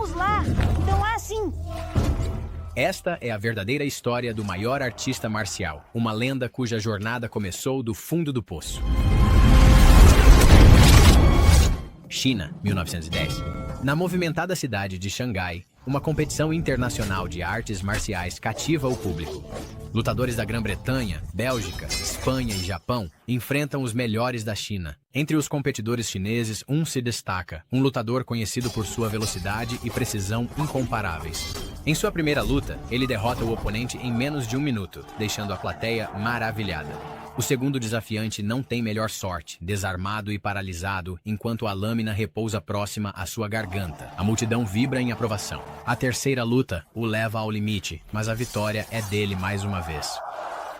Vamos lá! Então assim! Esta é a verdadeira história do maior artista marcial, uma lenda cuja jornada começou do fundo do poço. China, 1910. Na movimentada cidade de Xangai, uma competição internacional de artes marciais cativa o público. Lutadores da Grã-Bretanha, Bélgica, Espanha e Japão enfrentam os melhores da China. Entre os competidores chineses, um se destaca, um lutador conhecido por sua velocidade e precisão incomparáveis. Em sua primeira luta, ele derrota o oponente em menos de 1 minuto, deixando a plateia maravilhada. O segundo desafiante não tem melhor sorte, desarmado e paralisado, enquanto a lâmina repousa próxima à sua garganta. A multidão vibra em aprovação. A terceira luta o leva ao limite, mas a vitória é dele mais uma vez.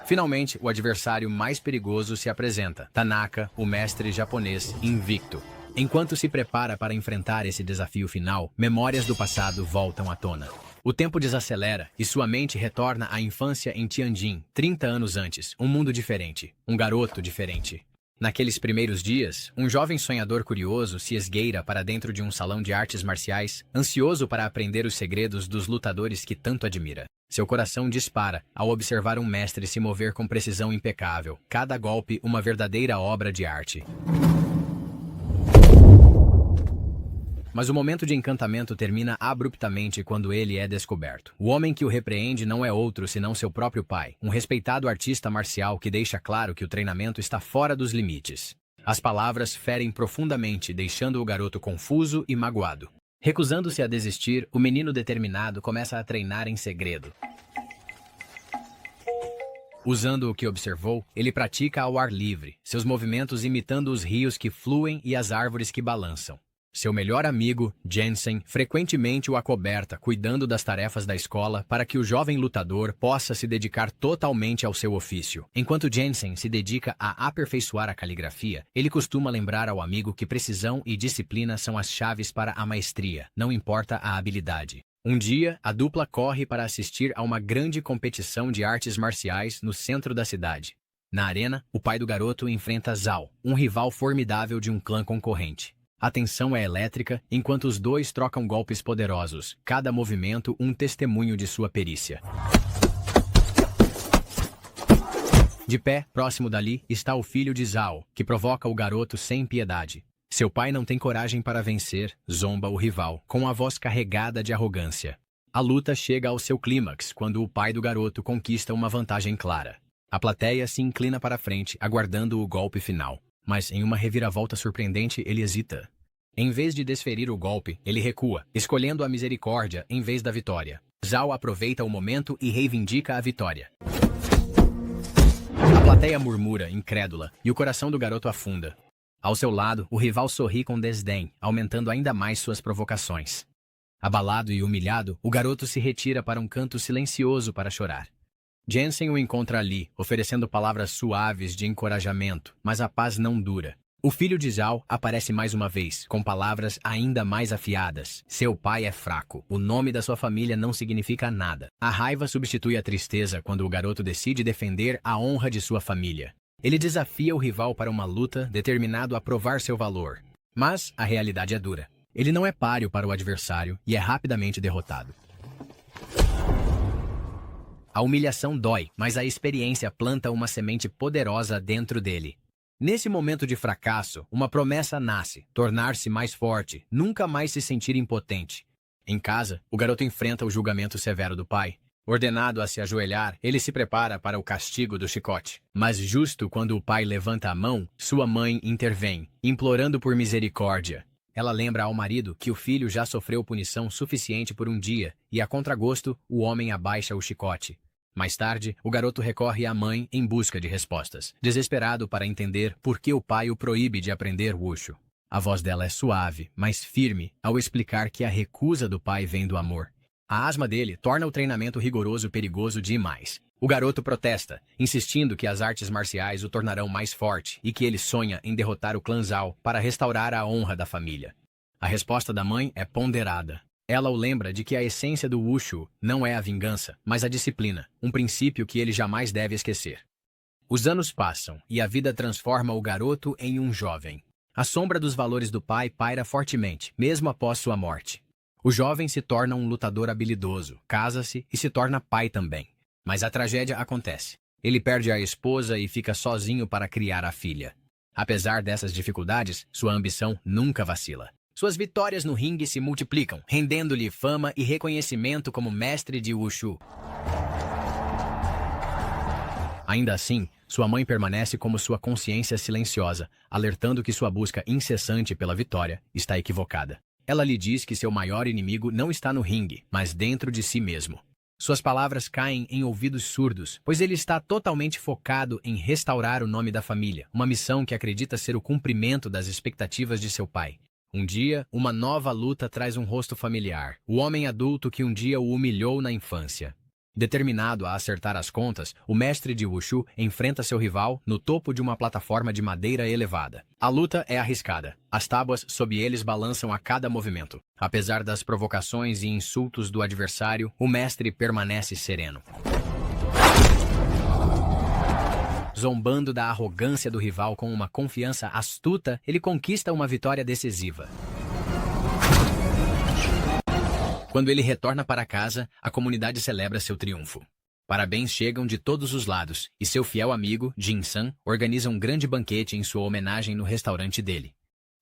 Finalmente, o adversário mais perigoso se apresenta, Tanaka, o mestre japonês invicto. Enquanto se prepara para enfrentar esse desafio final, memórias do passado voltam à tona. O tempo desacelera e sua mente retorna à infância em Tianjin, 30 anos antes, um mundo diferente, um garoto diferente. Naqueles primeiros dias, um jovem sonhador curioso se esgueira para dentro de um salão de artes marciais, ansioso para aprender os segredos dos lutadores que tanto admira. Seu coração dispara ao observar um mestre se mover com precisão impecável, cada golpe uma verdadeira obra de arte. Mas o momento de encantamento termina abruptamente quando ele é descoberto. O homem que o repreende não é outro senão seu próprio pai, um respeitado artista marcial que deixa claro que o treinamento está fora dos limites. As palavras ferem profundamente, deixando o garoto confuso e magoado. Recusando-se a desistir, o menino determinado começa a treinar em segredo. Usando o que observou, ele pratica ao ar livre, seus movimentos imitando os rios que fluem e as árvores que balançam. Seu melhor amigo, Jensen, frequentemente o acoberta, cuidando das tarefas da escola para que o jovem lutador possa se dedicar totalmente ao seu ofício. Enquanto Jensen se dedica a aperfeiçoar a caligrafia, ele costuma lembrar ao amigo que precisão e disciplina são as chaves para a maestria, não importa a habilidade. Um dia, a dupla corre para assistir a uma grande competição de artes marciais no centro da cidade. Na arena, o pai do garoto enfrenta Zhao, um rival formidável de um clã concorrente. A tensão é elétrica, enquanto os dois trocam golpes poderosos, cada movimento um testemunho de sua perícia. De pé, próximo dali, está o filho de Zhao, que provoca o garoto sem piedade. Seu pai não tem coragem para vencer, zomba o rival, com a voz carregada de arrogância. A luta chega ao seu clímax quando o pai do garoto conquista uma vantagem clara. A plateia se inclina para frente, aguardando o golpe final. Mas em uma reviravolta surpreendente, ele hesita. Em vez de desferir o golpe, ele recua, escolhendo a misericórdia em vez da vitória. Zhao aproveita o momento e reivindica a vitória. A plateia murmura, incrédula, e o coração do garoto afunda. Ao seu lado, o rival sorri com desdém, aumentando ainda mais suas provocações. Abalado e humilhado, o garoto se retira para um canto silencioso para chorar. Jensen o encontra ali, oferecendo palavras suaves de encorajamento, mas a paz não dura. O filho de Zhao aparece mais uma vez, com palavras ainda mais afiadas. Seu pai é fraco, o nome da sua família não significa nada. A raiva substitui a tristeza quando o garoto decide defender a honra de sua família. Ele desafia o rival para uma luta, determinado a provar seu valor. Mas a realidade é dura. Ele não é páreo para o adversário e é rapidamente derrotado. A humilhação dói, mas a experiência planta uma semente poderosa dentro dele. Nesse momento de fracasso, uma promessa nasce: tornar-se mais forte, nunca mais se sentir impotente. Em casa, o garoto enfrenta o julgamento severo do pai. Ordenado a se ajoelhar, ele se prepara para o castigo do chicote. Mas justo quando o pai levanta a mão, sua mãe intervém, implorando por misericórdia. Ela lembra ao marido que o filho já sofreu punição suficiente por um dia e, a contragosto, o homem abaixa o chicote. Mais tarde, o garoto recorre à mãe em busca de respostas, desesperado para entender por que o pai o proíbe de aprender Wushu. A voz dela é suave, mas firme, ao explicar que a recusa do pai vem do amor. A asma dele torna o treinamento rigoroso perigoso demais. O garoto protesta, insistindo que as artes marciais o tornarão mais forte e que ele sonha em derrotar o clã Zhao para restaurar a honra da família. A resposta da mãe é ponderada. Ela o lembra de que a essência do Wushu não é a vingança, mas a disciplina, um princípio que ele jamais deve esquecer. Os anos passam e a vida transforma o garoto em um jovem. A sombra dos valores do pai paira fortemente, mesmo após sua morte. O jovem se torna um lutador habilidoso, casa-se e se torna pai também. Mas a tragédia acontece. Ele perde a esposa e fica sozinho para criar a filha. Apesar dessas dificuldades, sua ambição nunca vacila. Suas vitórias no ringue se multiplicam, rendendo-lhe fama e reconhecimento como mestre de Wushu. Ainda assim, sua mãe permanece como sua consciência silenciosa, alertando que sua busca incessante pela vitória está equivocada. Ela lhe diz que seu maior inimigo não está no ringue, mas dentro de si mesmo. Suas palavras caem em ouvidos surdos, pois ele está totalmente focado em restaurar o nome da família, uma missão que acredita ser o cumprimento das expectativas de seu pai. Um dia, uma nova luta traz um rosto familiar, o homem adulto que um dia o humilhou na infância. Determinado a acertar as contas, o mestre de Wushu enfrenta seu rival no topo de uma plataforma de madeira elevada. A luta é arriscada. As tábuas sob eles balançam a cada movimento. Apesar das provocações e insultos do adversário, o mestre permanece sereno. Zombando da arrogância do rival com uma confiança astuta, ele conquista uma vitória decisiva. Quando ele retorna para casa, a comunidade celebra seu triunfo. Parabéns chegam de todos os lados, e seu fiel amigo, Jin-san, organiza um grande banquete em sua homenagem no restaurante dele.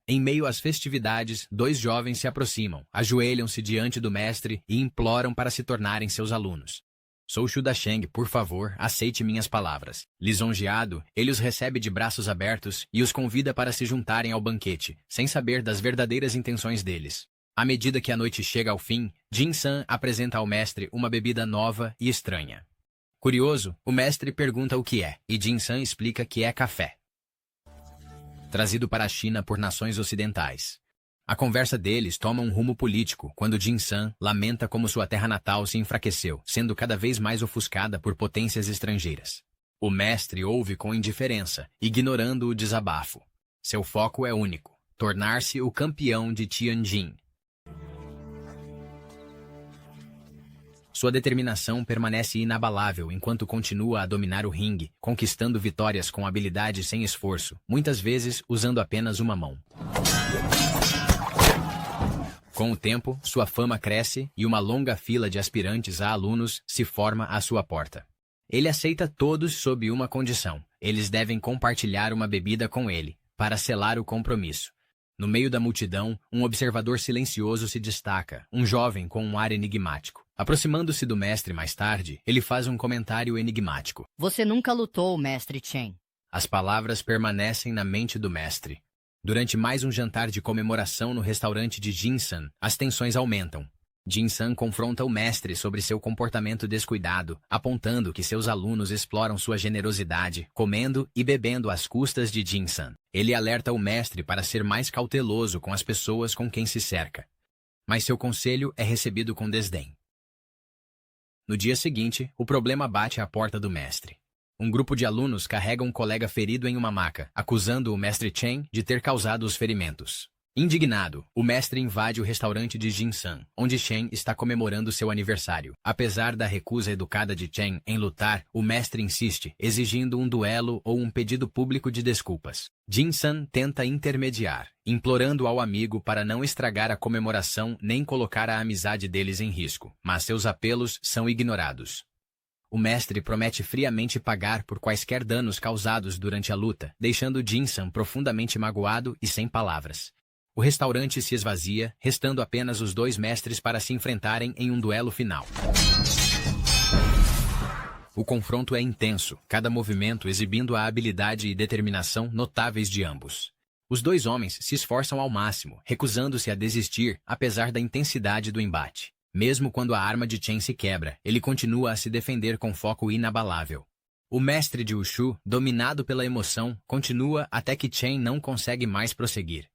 Em meio às festividades, dois jovens se aproximam, ajoelham-se diante do mestre e imploram para se tornarem seus alunos. Sou Shu Dasheng, por favor, aceite minhas palavras. Lisonjeado, ele os recebe de braços abertos e os convida para se juntarem ao banquete, sem saber das verdadeiras intenções deles. À medida que a noite chega ao fim, Jin-san apresenta ao mestre uma bebida nova e estranha. Curioso, o mestre pergunta o que é, e Jin-san explica que é café, trazido para a China por nações ocidentais. A conversa deles toma um rumo político quando Jin-san lamenta como sua terra natal se enfraqueceu, sendo cada vez mais ofuscada por potências estrangeiras. O mestre ouve com indiferença, ignorando o desabafo. Seu foco é único: tornar-se o campeão de Tianjin. Sua determinação permanece inabalável enquanto continua a dominar o ringue, conquistando vitórias com habilidade sem esforço, muitas vezes usando apenas uma mão. Com o tempo, sua fama cresce e uma longa fila de aspirantes a alunos se forma à sua porta. Ele aceita todos sob uma condição: eles devem compartilhar uma bebida com ele, para selar o compromisso. No meio da multidão, um observador silencioso se destaca, um jovem com um ar enigmático. Aproximando-se do mestre mais tarde, ele faz um comentário enigmático. Você nunca lutou, mestre Chen. As palavras permanecem na mente do mestre. Durante mais um jantar de comemoração no restaurante de Jin-san, as tensões aumentam. Jin-san confronta o mestre sobre seu comportamento descuidado, apontando que seus alunos exploram sua generosidade, comendo e bebendo às custas de Jin-san. Ele alerta o mestre para ser mais cauteloso com as pessoas com quem se cerca. Mas seu conselho é recebido com desdém. No dia seguinte, o problema bate à porta do mestre. Um grupo de alunos carrega um colega ferido em uma maca, acusando o mestre Chen de ter causado os ferimentos. Indignado, o mestre invade o restaurante de Jin-san, onde Chen está comemorando seu aniversário. Apesar da recusa educada de Chen em lutar, o mestre insiste, exigindo um duelo ou um pedido público de desculpas. Jin-san tenta intermediar, implorando ao amigo para não estragar a comemoração nem colocar a amizade deles em risco, mas seus apelos são ignorados. O mestre promete friamente pagar por quaisquer danos causados durante a luta, deixando Jin-san profundamente magoado e sem palavras. O restaurante se esvazia, restando apenas os dois mestres para se enfrentarem em um duelo final. O confronto é intenso, cada movimento exibindo a habilidade e determinação notáveis de ambos. Os dois homens se esforçam ao máximo, recusando-se a desistir, apesar da intensidade do embate. Mesmo quando a arma de Chen se quebra, ele continua a se defender com foco inabalável. O mestre de Wushu, dominado pela emoção, continua até que Chen não consegue mais prosseguir.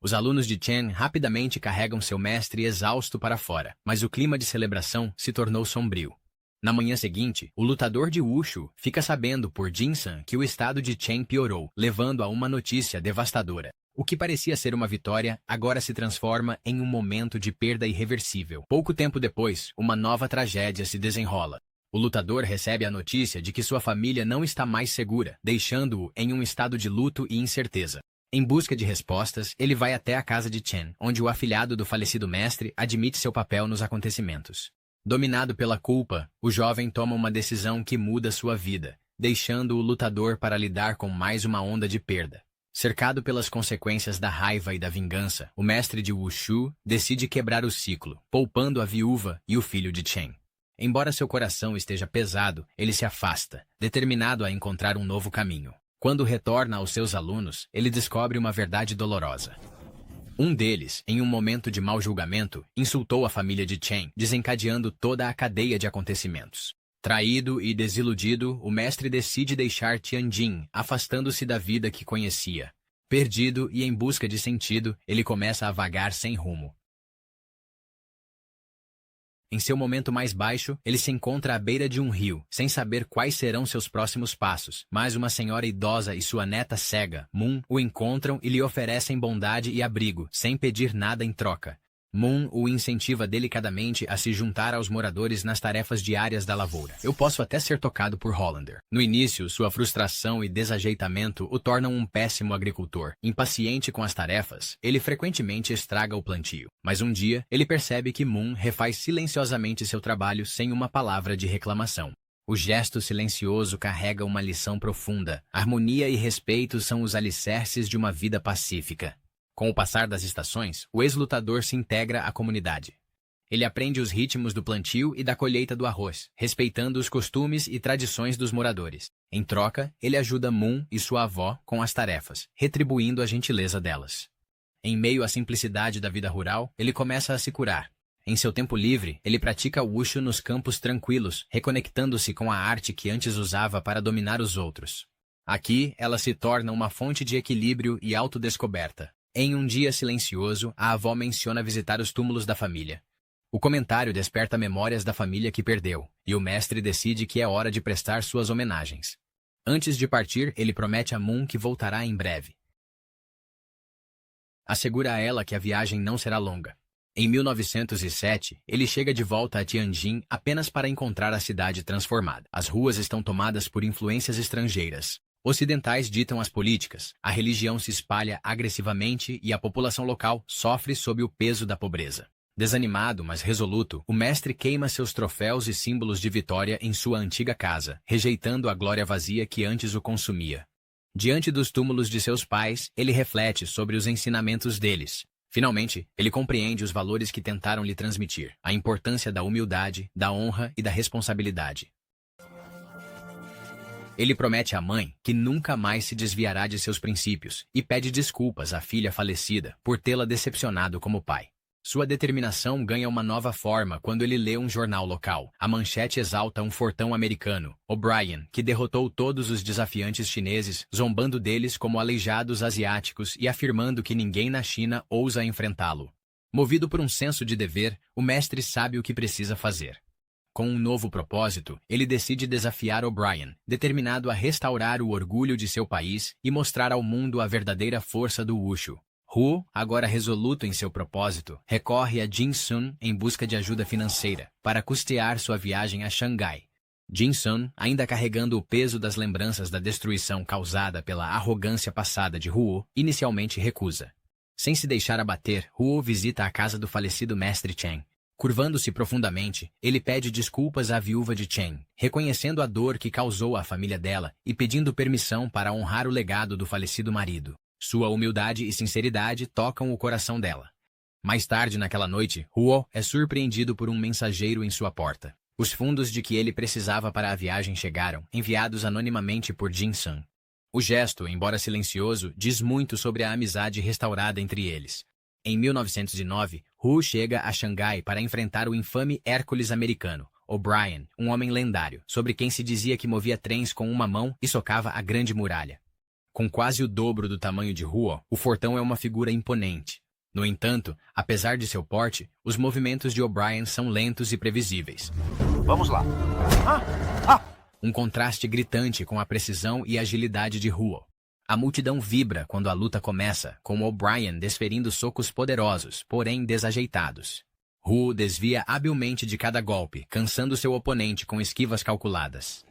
Os alunos de Chen rapidamente carregam seu mestre exausto para fora, mas o clima de celebração se tornou sombrio. Na manhã seguinte, o lutador de Wushu fica sabendo por Jin-san que o estado de Chen piorou, levando a uma notícia devastadora. O que parecia ser uma vitória, agora se transforma em um momento de perda irreversível. Pouco tempo depois, uma nova tragédia se desenrola. O lutador recebe a notícia de que sua família não está mais segura, deixando-o em um estado de luto e incerteza. Em busca de respostas, ele vai até a casa de Chen, onde o afilhado do falecido mestre admite seu papel nos acontecimentos. Dominado pela culpa, o jovem toma uma decisão que muda sua vida, deixando o lutador para lidar com mais uma onda de perda. Cercado pelas consequências da raiva e da vingança, o mestre de Wushu decide quebrar o ciclo, poupando a viúva e o filho de Chen. Embora seu coração esteja pesado, ele se afasta, determinado a encontrar um novo caminho. Quando retorna aos seus alunos, ele descobre uma verdade dolorosa. Um deles, em um momento de mau julgamento, insultou a família de Chen, desencadeando toda a cadeia de acontecimentos. Traído e desiludido, o mestre decide deixar Tianjin, afastando-se da vida que conhecia. Perdido e em busca de sentido, ele começa a vagar sem rumo. Em seu momento mais baixo, ele se encontra à beira de um rio, sem saber quais serão seus próximos passos, mas uma senhora idosa e sua neta cega, Moon, o encontram e lhe oferecem bondade e abrigo, sem pedir nada em troca. Moon o incentiva delicadamente a se juntar aos moradores nas tarefas diárias da lavoura. Eu posso até ser tocado por Hollander. No início, sua frustração e desajeitamento o tornam um péssimo agricultor. Impaciente com as tarefas, ele frequentemente estraga o plantio. Mas um dia, ele percebe que Moon refaz silenciosamente seu trabalho sem uma palavra de reclamação. O gesto silencioso carrega uma lição profunda. Harmonia e respeito são os alicerces de uma vida pacífica. Com o passar das estações, o ex-lutador se integra à comunidade. Ele aprende os ritmos do plantio e da colheita do arroz, respeitando os costumes e tradições dos moradores. Em troca, ele ajuda Moon e sua avó com as tarefas, retribuindo a gentileza delas. Em meio à simplicidade da vida rural, ele começa a se curar. Em seu tempo livre, ele pratica Wushu nos campos tranquilos, reconectando-se com a arte que antes usava para dominar os outros. Aqui, ela se torna uma fonte de equilíbrio e autodescoberta. Em um dia silencioso, a avó menciona visitar os túmulos da família. O comentário desperta memórias da família que perdeu, e o mestre decide que é hora de prestar suas homenagens. Antes de partir, ele promete a Moon que voltará em breve. Assegura a ela que a viagem não será longa. Em 1907, ele chega de volta a Tianjin apenas para encontrar a cidade transformada. As ruas estão tomadas por influências estrangeiras. Ocidentais ditam as políticas, a religião se espalha agressivamente e a população local sofre sob o peso da pobreza. Desanimado, mas resoluto, o mestre queima seus troféus e símbolos de vitória em sua antiga casa, rejeitando a glória vazia que antes o consumia. Diante dos túmulos de seus pais, ele reflete sobre os ensinamentos deles. Finalmente, ele compreende os valores que tentaram lhe transmitir, a importância da humildade, da honra e da responsabilidade. Ele promete à mãe que nunca mais se desviará de seus princípios e pede desculpas à filha falecida por tê-la decepcionado como pai. Sua determinação ganha uma nova forma quando ele lê um jornal local. A manchete exalta um fortão americano, O'Brien, que derrotou todos os desafiantes chineses, zombando deles como aleijados asiáticos e afirmando que ninguém na China ousa enfrentá-lo. Movido por um senso de dever, o mestre sabe o que precisa fazer. Com um novo propósito, ele decide desafiar O'Brien, determinado a restaurar o orgulho de seu país e mostrar ao mundo a verdadeira força do Wushu. Hu, agora resoluto em seu propósito, recorre a Jin Sun em busca de ajuda financeira para custear sua viagem a Xangai. Jin Sun, ainda carregando o peso das lembranças da destruição causada pela arrogância passada de Huo, inicialmente recusa. Sem se deixar abater, Huo visita a casa do falecido mestre Chen. Curvando-se profundamente, ele pede desculpas à viúva de Chen, reconhecendo a dor que causou à família dela e pedindo permissão para honrar o legado do falecido marido. Sua humildade e sinceridade tocam o coração dela. Mais tarde naquela noite, Huo é surpreendido por um mensageiro em sua porta. Os fundos de que ele precisava para a viagem chegaram, enviados anonimamente por Jin Sun. O gesto, embora silencioso, diz muito sobre a amizade restaurada entre eles. Em 1909, Hu chega a Xangai para enfrentar o infame Hércules americano, O'Brien, um homem lendário, sobre quem se dizia que movia trens com uma mão e socava a Grande Muralha. Com quase o dobro do tamanho de Huo, o fortão é uma figura imponente. No entanto, apesar de seu porte, os movimentos de O'Brien são lentos e previsíveis. Vamos lá. Um contraste gritante com a precisão e agilidade de Huo. A multidão vibra quando a luta começa, com O'Brien desferindo socos poderosos, porém desajeitados. Huo desvia habilmente de cada golpe, cansando seu oponente com esquivas calculadas.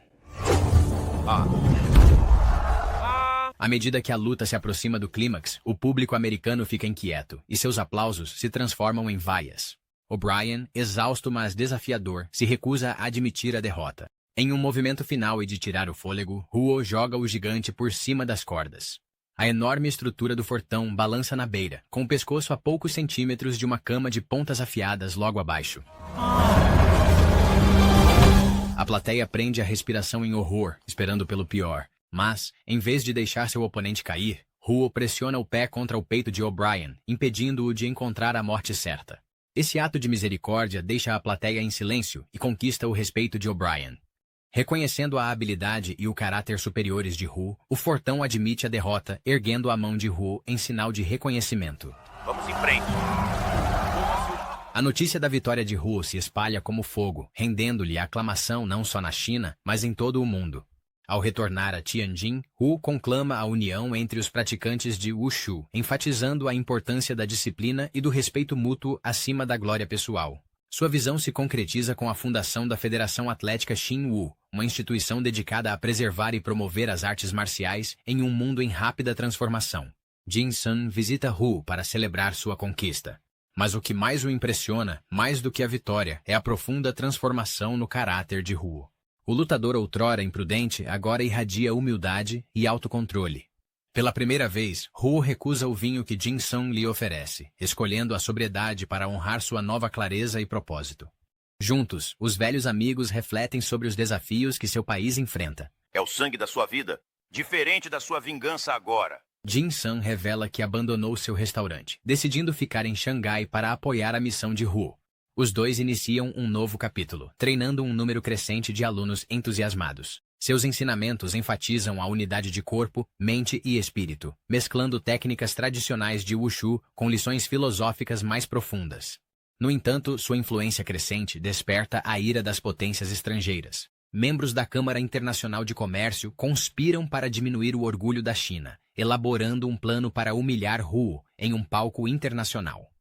À medida que a luta se aproxima do clímax, o público americano fica inquieto, e seus aplausos se transformam em vaias. O'Brien, exausto mas desafiador, se recusa a admitir a derrota. Em um movimento final e de tirar o fôlego, Huo joga o gigante por cima das cordas. A enorme estrutura do fortão balança na beira, com o pescoço a poucos centímetros de uma cama de pontas afiadas logo abaixo. A plateia prende a respiração em horror, esperando pelo pior. Mas, em vez de deixar seu oponente cair, Huo pressiona o pé contra o peito de O'Brien, impedindo-o de encontrar a morte certa. Esse ato de misericórdia deixa a plateia em silêncio e conquista o respeito de O'Brien. Reconhecendo a habilidade e o caráter superiores de Huo, o fortão admite a derrota, erguendo a mão de Huo em sinal de reconhecimento. Vamos em frente. A notícia da vitória de Huo se espalha como fogo, rendendo-lhe aclamação não só na China, mas em todo o mundo. Ao retornar a Tianjin, Huo conclama a união entre os praticantes de Wushu, enfatizando a importância da disciplina e do respeito mútuo acima da glória pessoal. Sua visão se concretiza com a fundação da Federação Atlética Xinwu, uma instituição dedicada a preservar e promover as artes marciais em um mundo em rápida transformação. Jin Sun visita Huo para celebrar sua conquista. Mas o que mais o impressiona, mais do que a vitória, é a profunda transformação no caráter de Huo. O lutador outrora imprudente agora irradia humildade e autocontrole. Pela primeira vez, Huo recusa o vinho que Jin Sun lhe oferece, escolhendo a sobriedade para honrar sua nova clareza e propósito. Juntos, os velhos amigos refletem sobre os desafios que seu país enfrenta. É o sangue da sua vida, diferente da sua vingança agora. Jin Sun revela que abandonou seu restaurante, decidindo ficar em Xangai para apoiar a missão de Huo. Os dois iniciam um novo capítulo, treinando um número crescente de alunos entusiasmados. Seus ensinamentos enfatizam a unidade de corpo, mente e espírito, mesclando técnicas tradicionais de Wushu com lições filosóficas mais profundas. No entanto, sua influência crescente desperta a ira das potências estrangeiras. Membros da Câmara Internacional de Comércio conspiram para diminuir o orgulho da China, elaborando um plano para humilhar Huo em um palco internacional.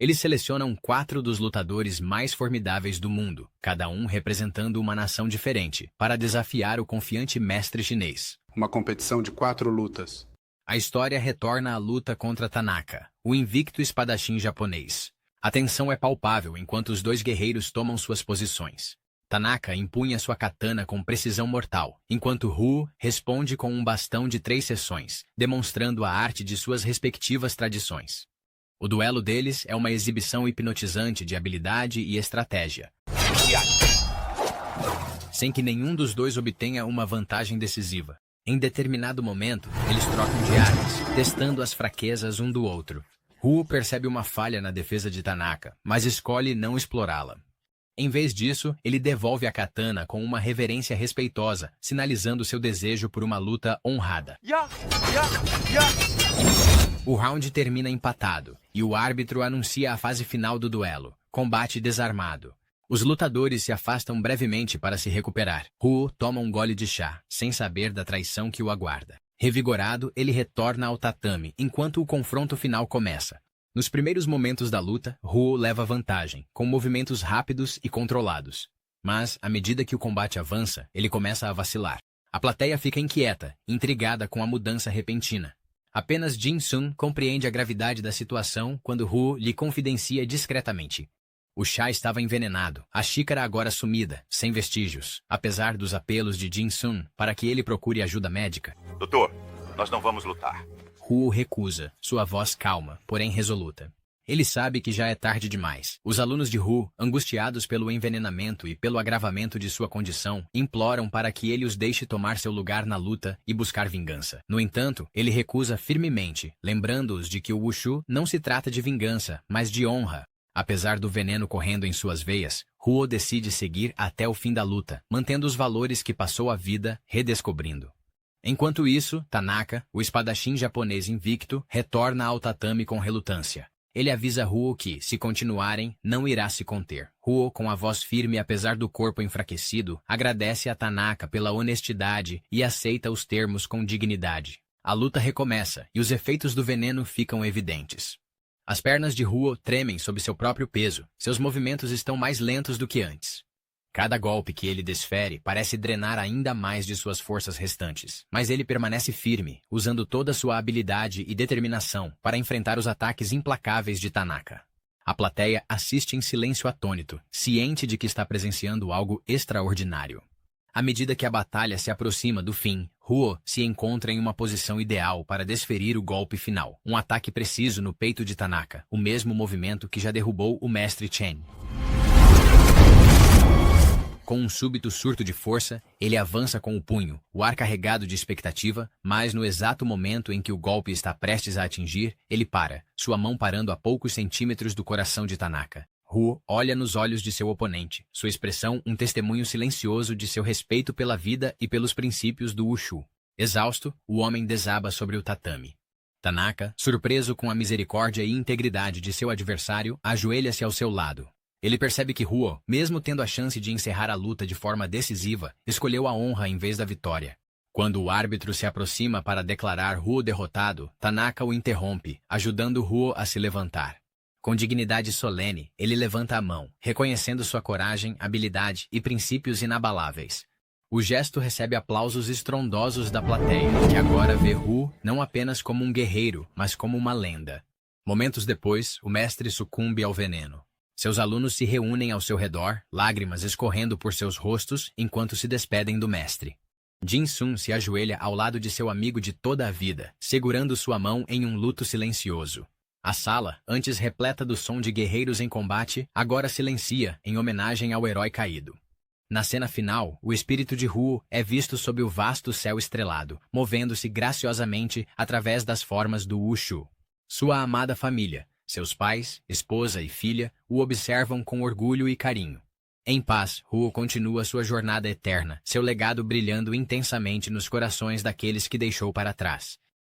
Eles selecionam 4 dos lutadores mais formidáveis do mundo, cada um representando uma nação diferente, para desafiar o confiante mestre chinês. Uma competição de 4 lutas. A história retorna à luta contra Tanaka, o invicto espadachim japonês. A tensão é palpável enquanto os dois guerreiros tomam suas posições. Tanaka empunha sua katana com precisão mortal, enquanto Huo responde com um bastão de 3 seções, demonstrando a arte de suas respectivas tradições. O duelo deles é uma exibição hipnotizante de habilidade e estratégia, sem que nenhum dos dois obtenha uma vantagem decisiva. Em determinado momento, eles trocam de armas, testando as fraquezas um do outro. Huo percebe uma falha na defesa de Tanaka, mas escolhe não explorá-la. Em vez disso, ele devolve a katana com uma reverência respeitosa, sinalizando seu desejo por uma luta honrada. O round termina empatado, e o árbitro anuncia a fase final do duelo, combate desarmado. Os lutadores se afastam brevemente para se recuperar. Huo toma um gole de chá, sem saber da traição que o aguarda. Revigorado, ele retorna ao tatame, enquanto o confronto final começa. Nos primeiros momentos da luta, Huo leva vantagem, com movimentos rápidos e controlados. Mas, à medida que o combate avança, ele começa a vacilar. A plateia fica inquieta, intrigada com a mudança repentina. Apenas Jin Sun compreende a gravidade da situação quando Huo lhe confidencia discretamente. O chá estava envenenado, a xícara agora sumida, sem vestígios, apesar dos apelos de Jin Sun para que ele procure ajuda médica. Doutor, nós não vamos lutar. Huo recusa, sua voz calma, porém resoluta. Ele sabe que já é tarde demais. Os alunos de Huo, angustiados pelo envenenamento e pelo agravamento de sua condição, imploram para que ele os deixe tomar seu lugar na luta e buscar vingança. No entanto, ele recusa firmemente, lembrando-os de que o Wushu não se trata de vingança, mas de honra. Apesar do veneno correndo em suas veias, Huo decide seguir até o fim da luta, mantendo os valores que passou a vida redescobrindo. Enquanto isso, Tanaka, o espadachim japonês invicto, retorna ao tatame com relutância. Ele avisa Huo que, se continuarem, não irá se conter. Huo, com a voz firme apesar do corpo enfraquecido, agradece a Tanaka pela honestidade e aceita os termos com dignidade. A luta recomeça, e os efeitos do veneno ficam evidentes. As pernas de Huo tremem sob seu próprio peso, seus movimentos estão mais lentos do que antes. Cada golpe que ele desfere parece drenar ainda mais de suas forças restantes, mas ele permanece firme, usando toda sua habilidade e determinação para enfrentar os ataques implacáveis de Tanaka. A plateia assiste em silêncio atônito, ciente de que está presenciando algo extraordinário. À medida que a batalha se aproxima do fim, Huo se encontra em uma posição ideal para desferir o golpe final, um ataque preciso no peito de Tanaka, o mesmo movimento que já derrubou o mestre Chen. Com um súbito surto de força, ele avança com o punho, o ar carregado de expectativa, mas no exato momento em que o golpe está prestes a atingir, ele para, sua mão parando a poucos centímetros do coração de Tanaka. Huo olha nos olhos de seu oponente, sua expressão um testemunho silencioso de seu respeito pela vida e pelos princípios do Wushu. Exausto, o homem desaba sobre o tatame. Tanaka, surpreso com a misericórdia e integridade de seu adversário, ajoelha-se ao seu lado. Ele percebe que Huo, mesmo tendo a chance de encerrar a luta de forma decisiva, escolheu a honra em vez da vitória. Quando o árbitro se aproxima para declarar Huo derrotado, Tanaka o interrompe, ajudando Huo a se levantar. Com dignidade solene, ele levanta a mão, reconhecendo sua coragem, habilidade e princípios inabaláveis. O gesto recebe aplausos estrondosos da plateia, que agora vê Huo não apenas como um guerreiro, mas como uma lenda. Momentos depois, o mestre sucumbe ao veneno. Seus alunos se reúnem ao seu redor, lágrimas escorrendo por seus rostos enquanto se despedem do mestre. Jin-sun se ajoelha ao lado de seu amigo de toda a vida, segurando sua mão em um luto silencioso. A sala, antes repleta do som de guerreiros em combate, agora silencia em homenagem ao herói caído. Na cena final, o espírito de Huo é visto sob o vasto céu estrelado, movendo-se graciosamente através das formas do Wushu. Sua amada família, seus pais, esposa e filha, o observam com orgulho e carinho. Em paz, Huo continua sua jornada eterna, seu legado brilhando intensamente nos corações daqueles que deixou para trás.